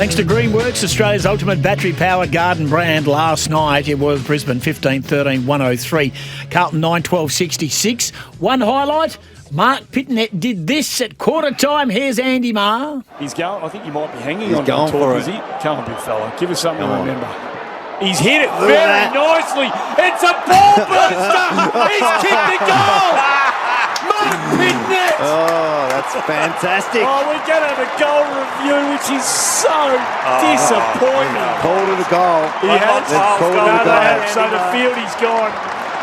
Thanks to Greenworks, Australia's ultimate battery-powered garden brand. Last night it was Brisbane 15-13-103, Carlton 9-12-66. One highlight, Mark Pitnet did this at quarter time. Here's Andy Marr. He's going. I think he might be hanging He's on going the for talk, it. is he? Come on, big fella. Give us something to Come on. remember. He's hit it very nicely. It's a ball burster. He's kicked the goal. Mark Pitnet. Oh, that's fantastic. Oh, we're going to have a goal review, which is so disappointing. Call to the goal. He has. Let's call to the goal. So the field is gone.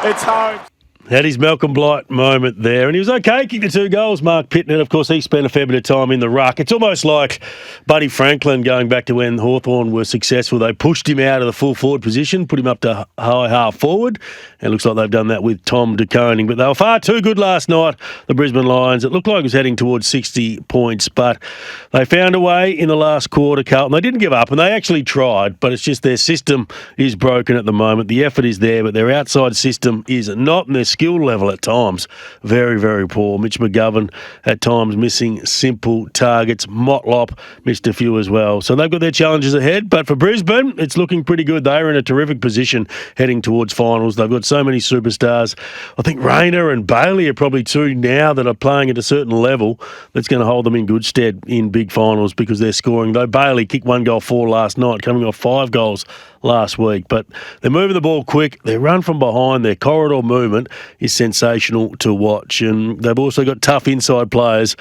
It's home. Had his Malcolm Blight moment there, and he was okay kicking the 2 goals, Mark Pitnet. Of course, he spent a fair bit of time in the ruck. It's almost like Buddy Franklin going back to when Hawthorn were successful. They pushed him out of the full forward position, put him up to high half forward, and it looks like they've done that with Tom de Koning. But they were far too good last night, the Brisbane Lions. It looked like it was heading towards 60 points, but they found a way in the last quarter, Carlton. They didn't give up, and they actually tried, but it's just their system is broken at the moment. The effort is there, but their outside system is not, and their skill level at times very, very poor. Mitch McGovern at times missing simple targets. Motlop missed a few as well. So they've got their challenges ahead, but for Brisbane, it's looking pretty good. They're in a terrific position heading towards finals. They've got so many superstars. I think Rayner and Bailey are probably 2 now that are playing at a certain level that's going to hold them in good stead in big finals because they're scoring. Though Bailey kicked 1 goal 4 last night, coming off 5 goals last week. But they're moving the ball quick. Their run from behind, their corridor movement is sensational to watch. And they've also got tough inside players.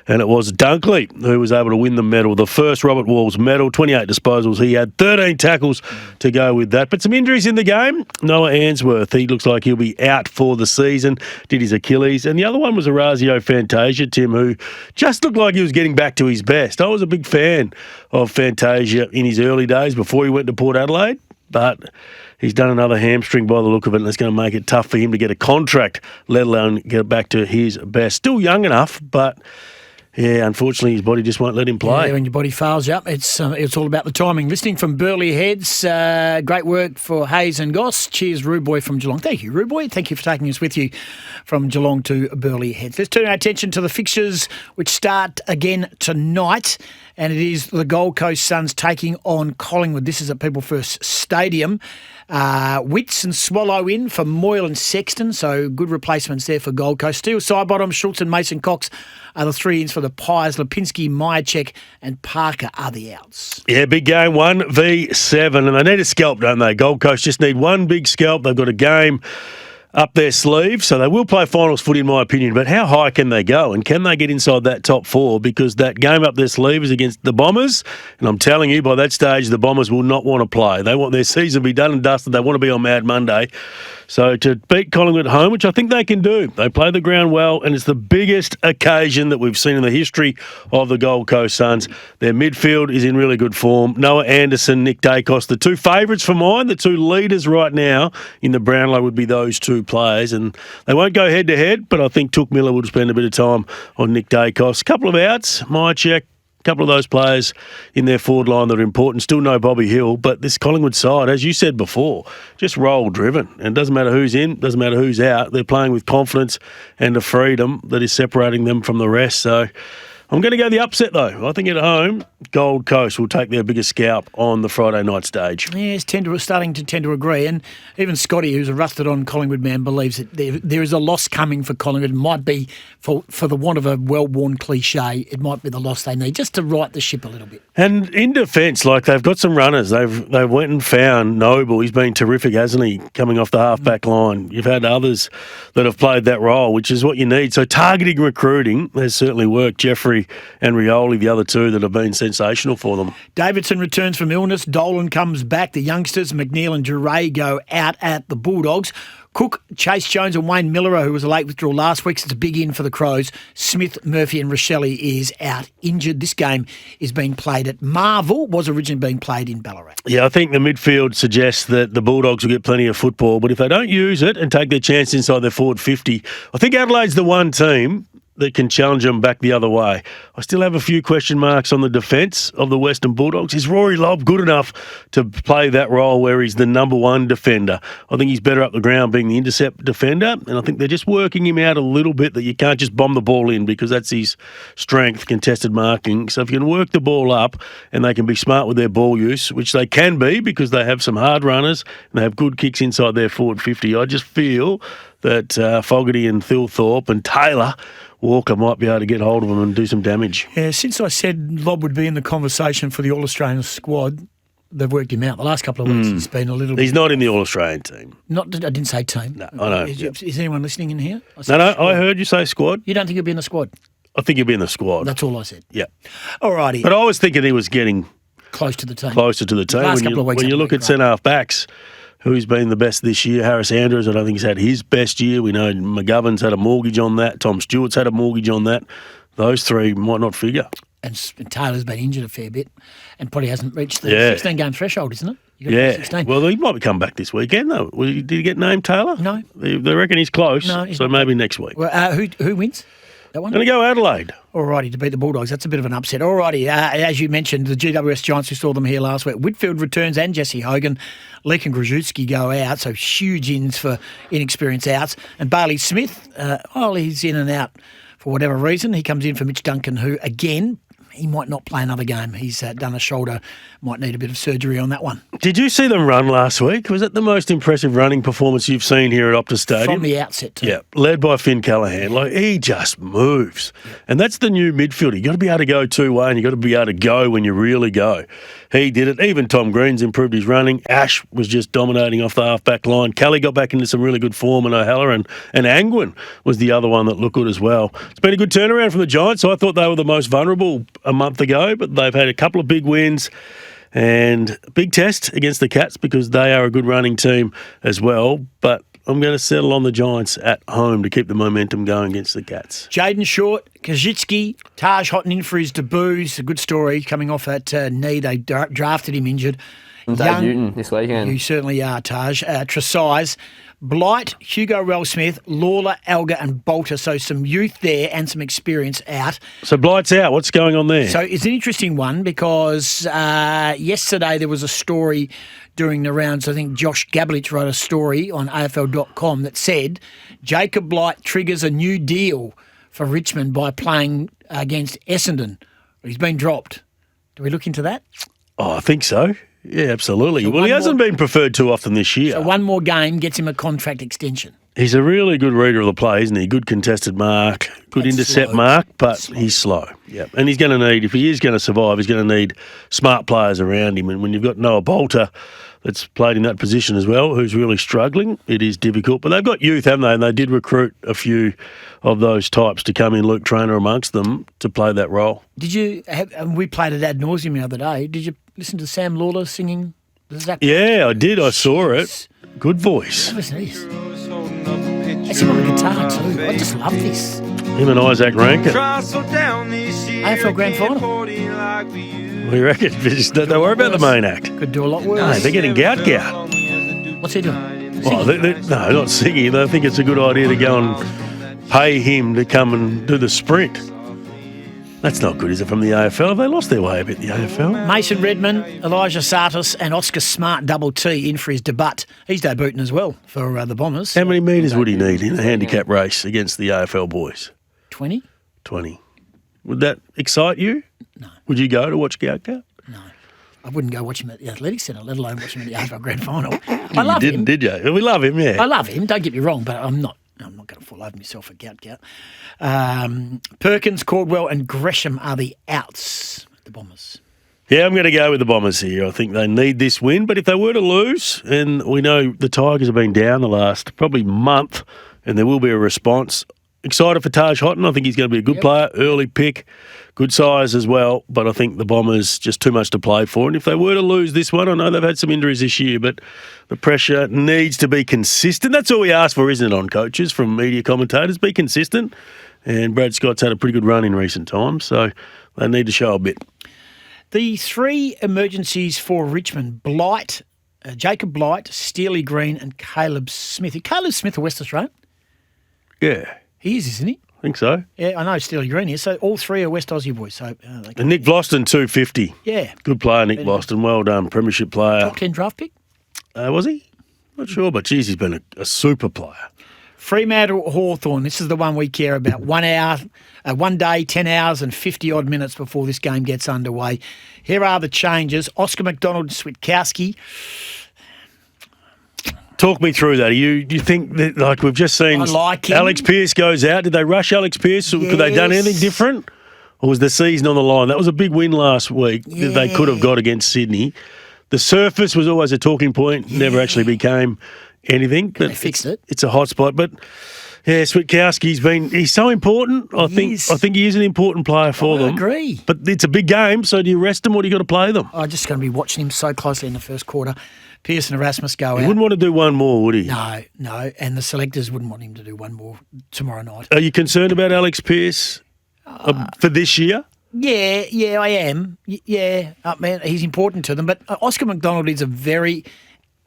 And it was Dunkley who was able to win the medal. The first Robert Walls medal, 28 disposals. He had 13 tackles to go with that. But some injuries in the game. Noah Answorth, he looks like he'll be out for the season. Did his Achilles. And the other one was Orazio Fantasia, Tim, who just looked like he was getting back to his best. I was a big fan of Fantasia in his early days before he went to Port Adelaide. But he's done another hamstring by the look of it, and it's going to make it tough for him to get a contract, let alone get back to his best. Still young enough, but yeah, unfortunately his body just won't let him play. Yeah, when your body fails you up, it's all about the timing. Listening from Burleigh Heads, great work for Hase and Goss. Cheers, Ruboy from Geelong. Thank you, Ruboy. Thank you for taking us with you from Geelong to Burleigh Heads. Let's turn our attention to the fixtures, which start again tonight. And it is the Gold Coast Suns taking on Collingwood. This is at People First Stadium. Witts and Swallow in for Moyle and Sexton, so good replacements there for Gold Coast. Steele, Sidebottom, Schultz and Mason Cox are the 3-ins for the Pies. Lipinski, Myercheck and Parker are the outs. Yeah, big game, 1v7, and they need a scalp, don't they? Gold Coast just need one big scalp. They've got a game up their sleeve, so they will play finals footy in my opinion, but how high can they go and can they get inside that top 4, because that game up their sleeve is against the Bombers, and I'm telling you by that stage the Bombers will not want to play. They want their season to be done and dusted. They want to be on Mad Monday. So to beat Collingwood at home, which I think they can do, they play the ground well, and it's the biggest occasion that we've seen in the history of the Gold Coast Suns. Their midfield is in really good form. Noah Anderson, Nick Dacos, the 2 favourites for mine, the 2 leaders right now in the Brownlow would be those 2 players, and they won't go head-to-head, but I think Took Miller will spend a bit of time on Nick Dacos. A couple of outs, Myercheck, a couple of those players in their forward line that are important. Still no Bobby Hill, but this Collingwood side, as you said before, just role-driven. And it doesn't matter who's in, doesn't matter who's out. They're playing with confidence and a freedom that is separating them from the rest. So I'm going to go the upset, though. I think at home, Gold Coast will take their biggest scalp on the Friday night stage. Yes, starting to tend to agree. And even Scotty, who's a rusted-on Collingwood man, believes that there is a loss coming for Collingwood. It might be, for the want of a well-worn cliche, it might be the loss they need just to right the ship a little bit. And in defence, like they've got some runners. They've went and found Noble. He's been terrific, hasn't he, coming off the half-back line. You've had others that have played that role, which is what you need. So targeting recruiting has certainly worked. Jeffrey and Rioli, the other 2 that have been sensational for them. Davidson returns from illness. Dolan comes back. The youngsters, McNeil and Duray, go out at the Bulldogs. Cook, Chase Jones and Wayne Miller, who was a late withdrawal last week, so it's a big in for the Crows. Smith, Murphy and Rochelle is out injured. This game is being played at Marvel, was originally being played in Ballarat. Yeah, I think the midfield suggests that the Bulldogs will get plenty of football, but if they don't use it and take their chance inside their forward 50, I think Adelaide's the one team that can challenge them back the other way. I still have a few question marks on the defence of the Western Bulldogs. Is Rory Lobb good enough to play that role where he's the number one defender? I think he's better up the ground being the intercept defender, and I think they're just working him out a little bit that you can't just bomb the ball in because that's his strength, contested marking. So if you can work the ball up and they can be smart with their ball use, which they can be because they have some hard runners and they have good kicks inside their forward 50, I just feel that Fogarty and Thilthorpe and Taylor Walker might be able to get hold of him and do some damage. Yeah, since I said Lobb would be in the conversation for the All-Australian squad, they've worked him out. The last couple of weeks he's been a little bit... He's not in the All-Australian team. I didn't say team. No, I know. Is anyone listening in here? No, I heard you say squad. You don't think he'll be in the squad? I think he'll be in the squad. That's all I said. Yeah. All righty. But I was thinking he was getting... Closer to the team. Last couple of weeks when you look at centre-half backs, who's been the best this year? Harris Andrews, I don't think he's had his best year. We know McGovern's had a mortgage on that. Tom Stewart's had a mortgage on that. Those three might not figure. And Taylor's been injured a fair bit and probably hasn't reached the 16-game threshold, isn't it? Yeah. 16. Well, he might be coming back this weekend, though. Did he get named Taylor? No. They reckon he's close, No, he's so not. maybe next week. Well, who wins? That one? Going to go Adelaide. Alrighty, to beat the Bulldogs. That's a bit of an upset. Alrighty, as you mentioned, the GWS Giants, we saw them here last week. Whitfield returns and Jesse Hogan. Leek and Grzycki go out, so huge ins for inexperienced outs. And Bailey Smith, he's in and out for whatever reason. He comes in for Mitch Duncan, who, again, he might not play another game. He's done a shoulder, might need a bit of surgery on that one. Did you see them run last week? Was that the most impressive running performance you've seen here at Optus Stadium? From the outset, too. Yeah, led by Finn Callaghan. He just moves. Yeah. And that's the new midfielder. You've got to be able to go two-way and you've got to be able to go when you really go. He did it. Even Tom Green's improved his running. Ash was just dominating off the half-back line. Kelly got back into some really good form, and O'Halloran and Angwin was the other one that looked good as well. It's been a good turnaround from the Giants. So I thought they were the most vulnerable a month ago, but they've had a couple of big wins and a big test against the Cats because they are a good running team as well. But I'm going to settle on the Giants at home to keep the momentum going against the Cats. Jaden Short, Grzycki, Taj Houghton in for his debut. It's a good story coming off that knee. They drafted him injured. Debuting this weekend. You certainly are, Taj. Tresize, Blight, Hugo Rell-Smith, Lawler, Alga and Bolter. So some youth there and some experience out. So Blight's out. What's going on there? So it's an interesting one because yesterday there was a story during the rounds. I think Josh Gablich wrote a story on AFL.com that said Jacob Blight triggers a new deal for Richmond by playing against Essendon. He's been dropped. Do we look into that? Oh, I think so. Yeah, absolutely. So well, he hasn't been preferred too often this year. So one more game gets him a contract extension. He's a really good reader of the play, isn't he? Good contested mark, good intercept mark, but he's slow. Yeah, and he's going to need, if he is going to survive, he's going to need smart players around him. And when you've got Noah Bolter that's played in that position as well, who's really struggling, it is difficult. But they've got youth, haven't they? And they did recruit a few of those types to come in, Luke Traynor amongst them, to play that role. Did you have, and we played it ad nauseum the other day, did you listen to Sam Lawler singing the Zach? Yeah, I did. I saw it. Good voice. Listen to this. It's him on the guitar too. I just love this. Him and Isaac Rankin. AFL Grand Final. What do you reckon? Don't worry about the main act. Could do a lot worse. No, they're getting gout. What's he doing? Well, no, not singing. They think it's a good idea to go and pay him to come and do the sprint. That's not good, is it, from the AFL? They lost their way a bit, the AFL. Mason Redmond, Elijah Sartis and Oscar Smart double T in for his debut. He's debuting as well for the Bombers. How many metres would he need in a handicap race against the AFL boys? 20. 20. Would that excite you? No. Would you go to watch Gout? No. I wouldn't go watch him at the Athletics Centre, let alone watch him at the AFL Grand Final. I love him. Did you? We love him, yeah. I love him, don't get me wrong, but I'm not going to fall over myself at Gout. Perkins, Caldwell and Gresham are the outs, the Bombers. Yeah, I'm going to go with the Bombers here. I think they need this win, but if they were to lose, and we know the Tigers have been down the last probably month, and there will be a response. Excited for Taj Houghton. I think he's going to be a good player, early pick, good size as well, but I think the Bombers just too much to play for. And if they were to lose this one, I know they've had some injuries this year, but the pressure needs to be consistent. That's all we ask for, isn't it, on coaches from media commentators? Be consistent. And Brad Scott's had a pretty good run in recent times, so they need to show a bit. The three emergencies for Richmond, Blight, Jacob Blight, Steely Green and Caleb Smith. Caleb Smith a West Australian? Yeah. He is, isn't he? I think so. Yeah, I know Steely Green is. So all three are West Aussie boys. So And Nick Vlosten, 250. Yeah. Good player, Nick Vlosten. Well done. Premiership player. Top 10 draft pick? Was he? Not sure, but geez, he's been a super player. Fremantle Hawthorn. This is the one we care about. 1 hour, 1 day, 10 hours and 50-odd minutes before this game gets underway. Here are the changes. Oscar McDonald, Switkowski. Talk me through that. Do you think that, like we've just seen, I like him. Alex Pearce goes out? Did they rush Alex Pearce? Or could they have done anything different? Or was the season on the line? That was a big win last week that they could have got against Sydney. The surface was always a talking point, never actually became anything. They fixed it. It's a hot spot. But, yeah, Switkowski's he's so important. I think he is an important player for them. I agree. But it's a big game, so do you rest them or do you got to play them? I'm just going to be watching him so closely in the first quarter. Pearce and Erasmus go out. He wouldn't want to do one more, would he? No. And the selectors wouldn't want him to do one more tomorrow night. Are you concerned about Alex Pearce for this year? Yeah, I am. Yeah, man, he's important to them. But Oscar McDonald is a very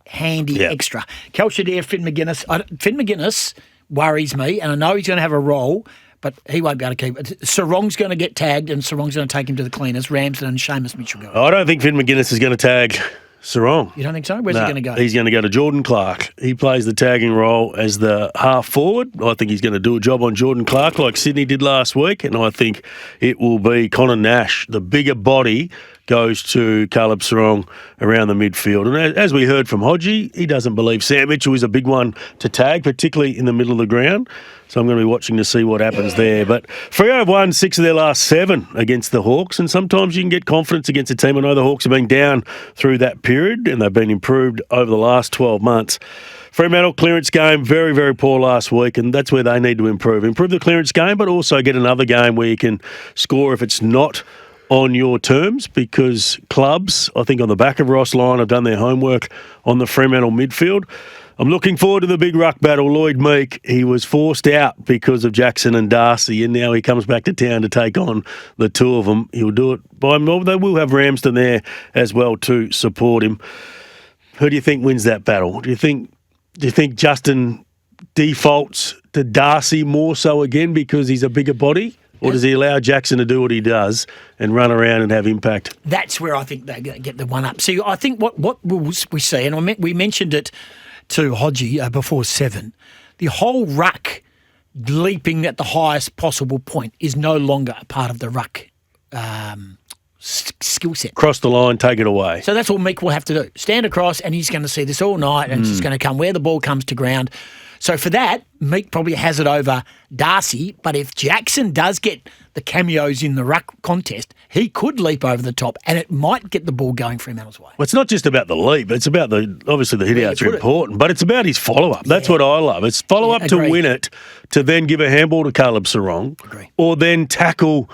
handy extra. Kelshadere, Finn McGuinness worries me, and I know he's going to have a role, but he won't be able to keep it. Sarong's going to get tagged, and Sarong's going to take him to the cleaners. Ramsden and Seamus Mitchell go. I don't think Finn McGuinness is going to tag Sarong. You don't think so? Where's he going to go? He's going to go to Jordan Clark. He plays the tagging role as the half forward. I think he's going to do a job on Jordan Clark like Sydney did last week, and I think it will be Connor Nash. The bigger body goes to Caleb Sarong around the midfield. And as we heard from Hodgie, he doesn't believe Sam Mitchell is a big one to tag, particularly in the middle of the ground. So I'm going to be watching to see what happens there. But Freo have won 6 of their last 7 against the Hawks, and sometimes you can get confidence against a team. I know the Hawks have been down through that period, and they've been improved over the last 12 months. Fremantle clearance game, very, very poor last week, and that's where they need to improve. Improve the clearance game, but also get another game where you can score if it's not on your terms, because clubs, I think on the back of Ross Lyon, have done their homework on the Fremantle midfield. I'm looking forward to the big ruck battle. Lloyd Meek, he was forced out because of Jackson and Darcy, and now he comes back to town to take on the two of them. He'll do it by himself. They will have Ramsden there as well to support him. Who do you think wins that battle? Do you think Justin defaults to Darcy more so again because he's a bigger body? Or does he allow Jackson to do what he does and run around and have impact? That's where I think they get the one up. See, I think what we see, and we mentioned it to Hodgie before 7, the whole ruck leaping at the highest possible point is no longer a part of the ruck skill set. Cross the line, take it away. So that's all Meek will have to do. Stand across, and he's going to see this all night, and it's just going to come where the ball comes to ground. So for that, Meek probably has it over Darcy, but if Jackson does get the cameos in the ruck contest, he could leap over the top, and it might get the ball going Fremantle's way. Well, it's not just about the leap. It's about obviously the hit-outs are important, but it's about his follow-up. That's what I love. It's follow-up to win it, to then give a handball to Caleb Sarong, or then tackle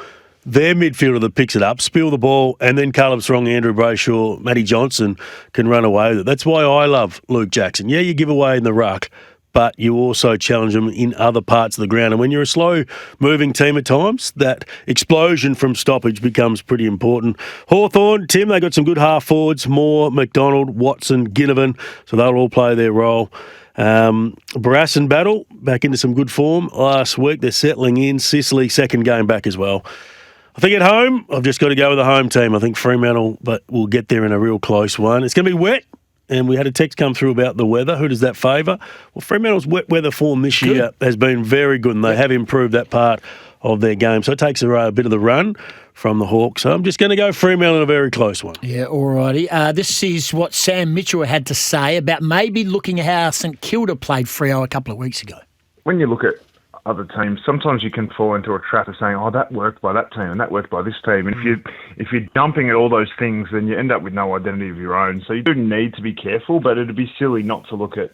their midfielder that picks it up, spill the ball, and then Caleb Sarong, Andrew Brayshaw, Matty Johnson can run away with it. That's why I love Luke Jackson. Yeah, you give away in the ruck, but you also challenge them in other parts of the ground. And when you're a slow-moving team at times, that explosion from stoppage becomes pretty important. Hawthorn, Tim, they got some good half-forwards, Moore, McDonald, Watson, Ginnivan, so they'll all play their role. Barassan Battle, back into some good form last week. They're settling in. Sicily, second game back as well. I think at home, I've just got to go with the home team. I think Fremantle, but we'll get there in a real close one. It's going to be wet. And we had a text come through about the weather. Who does that favour? Well, Fremantle's wet weather form this year has been very good, and they have improved that part of their game. So it takes a bit of the run from the Hawks. So I'm just going to go Fremantle in a very close one. Yeah, all righty. This is what Sam Mitchell had to say about maybe looking at how St Kilda played Freo a couple of weeks ago. When you look at other teams, sometimes you can fall into a trap of saying, oh, that worked by that team and that worked by this team. And if you're dumping at all those things, then you end up with no identity of your own. So you do need to be careful, but it'd be silly not to look at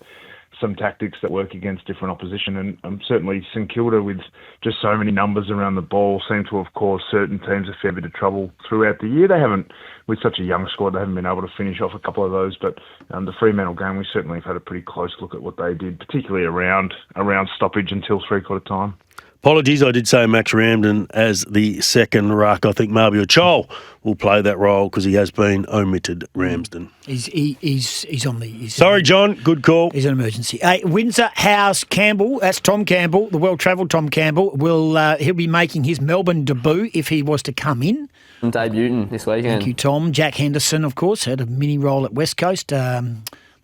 some tactics that work against different opposition. And certainly St Kilda, with just so many numbers around the ball, seem to have caused certain teams a fair bit of trouble throughout the year. They haven't, with such a young squad, they haven't been able to finish off a couple of those. But the Fremantle game, we certainly have had a pretty close look at what they did, particularly around stoppage until three-quarter time. Apologies, I did say Max Ramsden as the second ruck. I think Marby Chol will play that role because he has been omitted, Ramsden. He's on the... Sorry, John. Good call. He's an emergency. Windsor, Hase, Campbell. That's Tom Campbell, the well-travelled Tom Campbell. He'll be making his Melbourne debut if he was to come in. I'm debuting this weekend. Thank you, Tom. Jack Henderson, of course, had a mini role at West Coast.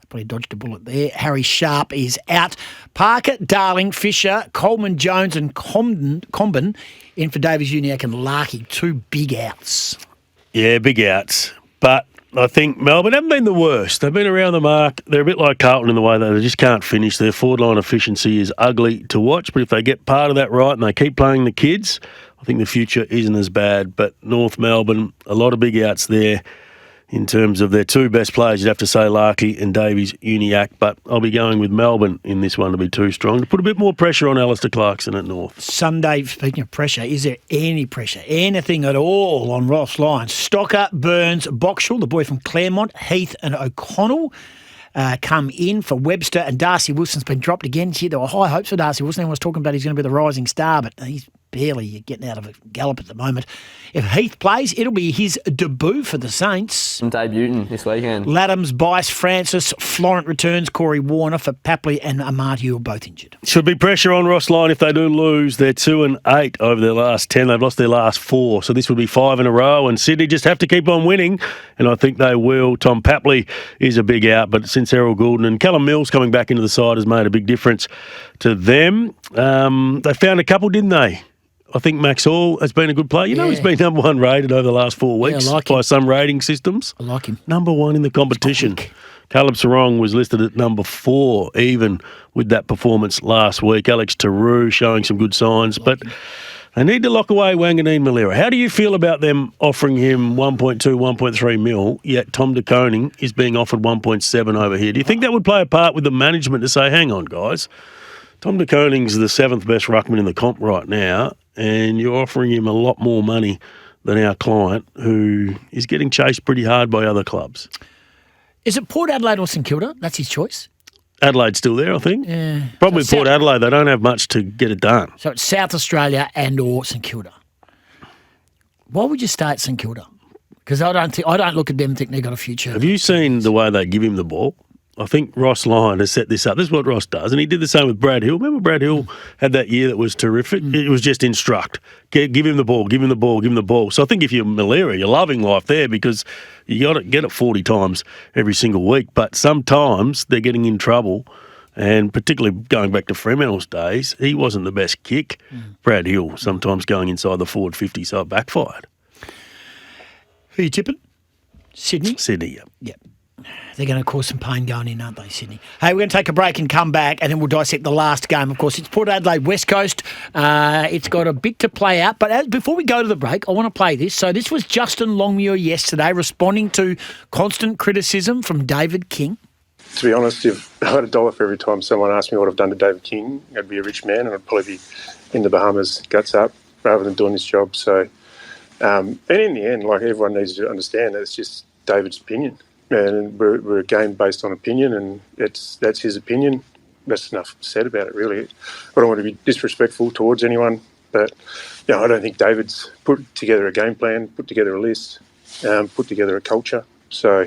Probably dodged a bullet there. Harry Sharp is out. Parker, Darling, Fisher, Coleman, Jones and Comben in for Davies, Uniacke and Larkey. 2 big outs. Yeah, big outs. But I think Melbourne haven't been the worst. They've been around the mark. They're a bit like Carlton in the way that they just can't finish. Their forward line efficiency is ugly to watch, but if they get part of that right and they keep playing the kids, I think the future isn't as bad. But North Melbourne, a lot of big outs there. In terms of their 2 best players, you'd have to say Larkey and Davies Uniacke, but I'll be going with Melbourne in this one to be too strong, to put a bit more pressure on Alistair Clarkson at North. Sunday, speaking of pressure, is there any pressure, anything at all on Ross Lyons? Stocker, Burns, Boxall, the boy from Claremont, Heath and O'Connell come in for Webster, and Darcy Wilson's been dropped again. Gee, there were high hopes for Darcy Wilson. Everyone was talking about he's going to be the rising star, but he's barely getting out of a gallop at the moment. If Heath plays, it'll be his debut for the Saints. I'm debuting this weekend. Laddams, Bice, Francis, Florent returns, Corey Warner for Papley and Amartey are both injured. Should be pressure on Ross Lyon if they do lose. They're 2-8 over their last 10. They've lost their last 4, so this would be 5 in a row, and Sydney just have to keep on winning, and I think they will. Tom Papley is a big out, but since Errol Goulden and Callum Mills coming back into the side has made a big difference to them. They found a couple, didn't they? I think Max Hall has been a good player. You know, he's been number 1 rated over the last 4 weeks by some rating systems. I like him. Number 1 in the competition. Caleb Sarong was listed at number 4, even with that performance last week. Alex Tarou showing some good signs, but they need to lock away Wanganeen Malera. How do you feel about them offering him 1.2, 1.3 mil, yet Tom de Koning is being offered 1.7 over here? Do you think that would play a part with the management to say, hang on, guys, Tom de Koning's the 7th best ruckman in the comp right now, and you're offering him a lot more money than our client, who is getting chased pretty hard by other clubs? Is it Port Adelaide or St Kilda? That's his choice. Adelaide's still there, I think. Yeah. Problem with Port Adelaide, they don't have much to get it done. So it's South Australia and or St Kilda. Why would you stay at St Kilda? Because I don't look at them and think they've got a future. Have you seen the way they give him the ball? I think Ross Lyon has set this up. This is what Ross does, and he did the same with Brad Hill. Remember Brad Hill had that year that was terrific? It was just instruct. Give him the ball, give him the ball, give him the ball. So I think if you're Malera, you're loving life there because you got to get it 40 times every single week. But sometimes they're getting in trouble, and particularly going back to Fremantle's days, he wasn't the best kick. Brad Hill sometimes going inside the forward 50, so it backfired. Who are you tipping? Sydney? Sydney, yeah. Yep. They're going to cause some pain going in, aren't they, Sydney? Hey, we're going to take a break and come back, and then we'll dissect the last game. Of course, it's Port Adelaide West Coast. It's got a bit to play out. But before we go to the break, I want to play this. So this was Justin Longmuir yesterday responding to constant criticism from David King. To be honest, if I had $1 for every time someone asked me what I've done to David King, I'd be a rich man and I'd probably be in the Bahamas, guts up, rather than doing this job. So, and in the end, like, everyone needs to understand that it's just David's opinion. And we're a game based on opinion, and that's his opinion. That's enough said about it, really. I don't want to be disrespectful towards anyone, but I don't think David's put together a game plan, put together a list, put together a culture. So,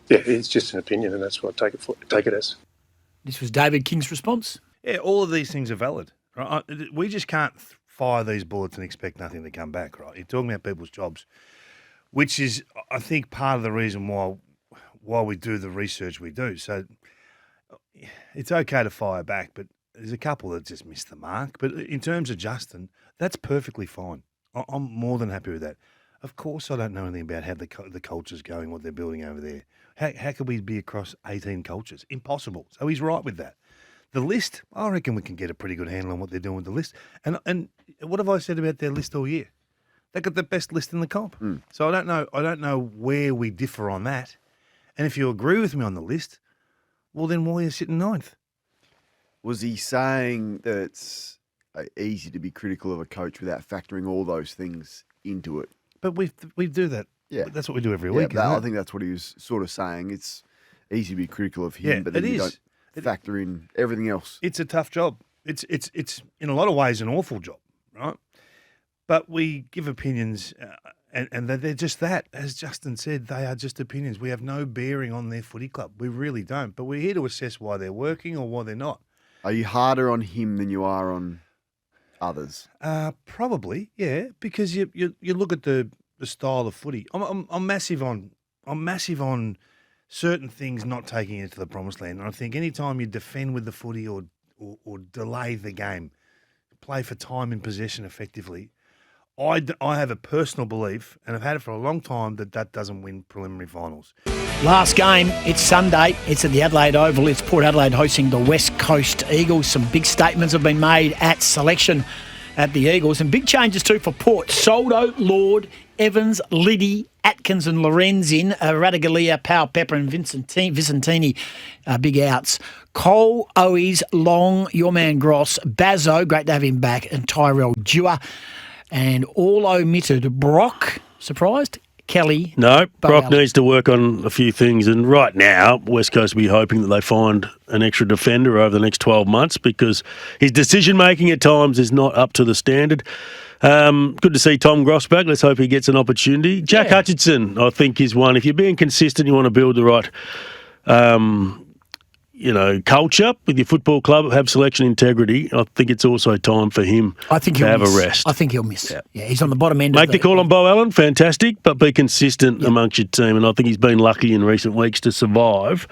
yeah, it's just an opinion, and that's what I take it as. This was David King's response. Yeah, all of these things are valid. Right? We just can't fire these bullets and expect nothing to come back, right? You're talking about people's jobs, which is, I think, part of the reason why we do the research we do. So it's okay to fire back, but there's a couple that just missed the mark. But in terms of Justin, that's perfectly fine. I'm more than happy with that. Of course, I don't know anything about how the culture's going, what they're building over there. How could we be across 18 cultures? Impossible. So he's right with that. The list, I reckon we can get a pretty good handle on what they're doing with the list. And what have I said about their list all year? They've got the best list in the comp. So I don't know where we differ on that. And if you agree with me on the list, well, then why are you sitting 9th? Was he saying that it's easy to be critical of a coach without factoring all those things into it? But we do that. Yeah. That's what we do every week. I think that's what he was sort of saying. It's easy to be critical of him, but then you don't factor in everything else. It's a tough job. It's in a lot of ways an awful job. right? But we give opinions, and they're just that. As Justin said, they are just opinions. We have no bearing on their footy club. We really don't. But we're here to assess why they're working or why they're not. Are you harder on him than you are on others? Probably, yeah. Because you look at the style of footy. I'm massive on certain things not taking it to the promised land. And I think any time you defend with the footy or delay the game, play for time in possession effectively, I have a personal belief, and I've had it for a long time, that doesn't win preliminary finals. Last game, it's Sunday. It's at the Adelaide Oval. It's Port Adelaide hosting the West Coast Eagles. Some big statements have been made at selection at the Eagles, and big changes too for Port. Soldo, Lord, Evans, Liddy, Atkins and Lorenzen, Radaglia, Powell, Pepper and Vicentini, big outs. Cole, Owies, Long, your man Goss, Bazzo, great to have him back, and Tyrell Dewar. And all omitted Brock, surprised? Kelly. No, Brock Bowen. needs to work on a few things. And right now, West Coast will be hoping that they find an extra defender over the next 12 months because his decision-making at times is not up to the standard. Good to see Tom Gross back. Let's hope he gets an opportunity. Jack Hutchinson, I think, is one. If you're being consistent, you want to build the right culture with your football club, have selection integrity. I think it's also time for him to have a rest. I think he'll miss. Yeah, he's on the bottom end. Make the call on Bo Allen, fantastic, but be consistent amongst your team. And I think he's been lucky in recent weeks to survive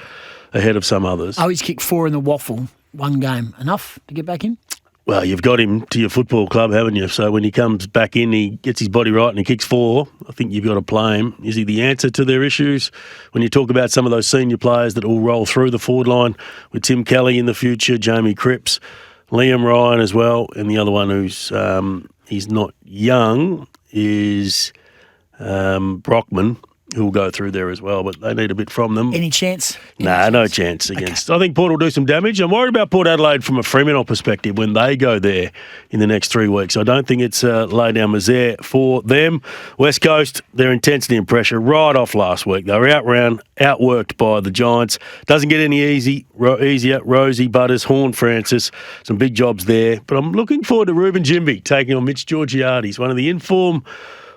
ahead of some others. Oh, he's kicked 4 in the waffle. One game. Enough to get back in? Well, you've got him to your football club, haven't you? So when he comes back in, he gets his body right and he kicks 4. I think you've got to play him. Is he the answer to their issues? When you talk about some of those senior players that will roll through the forward line with Tim Kelly in the future, Jamie Cripps, Liam Ryan as well, and the other one who's he's not young is Brockman, who will go through there as well, but they need a bit from them. Any chance? No chance against. I think Port will do some damage. I'm worried about Port Adelaide from a Fremantle perspective when they go there in the next 3 weeks. I don't think it's lay down misère for them. West Coast, their intensity and pressure right off last week. They were outworked by the Giants. Doesn't get any easier. Rosie Butters, Horn Francis, some big jobs there. But I'm looking forward to Ruben Jimby taking on Mitch Georgiades, one of the inform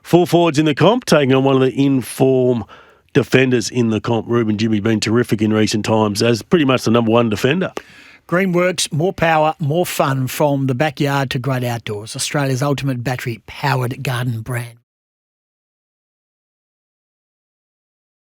full forwards in the comp, taking on one of the in-form defenders in the comp. Ruben Jimmy been terrific in recent times as pretty much the number one defender. Greenworks, more power, more fun from the backyard to great outdoors. Australia's ultimate battery-powered garden brand.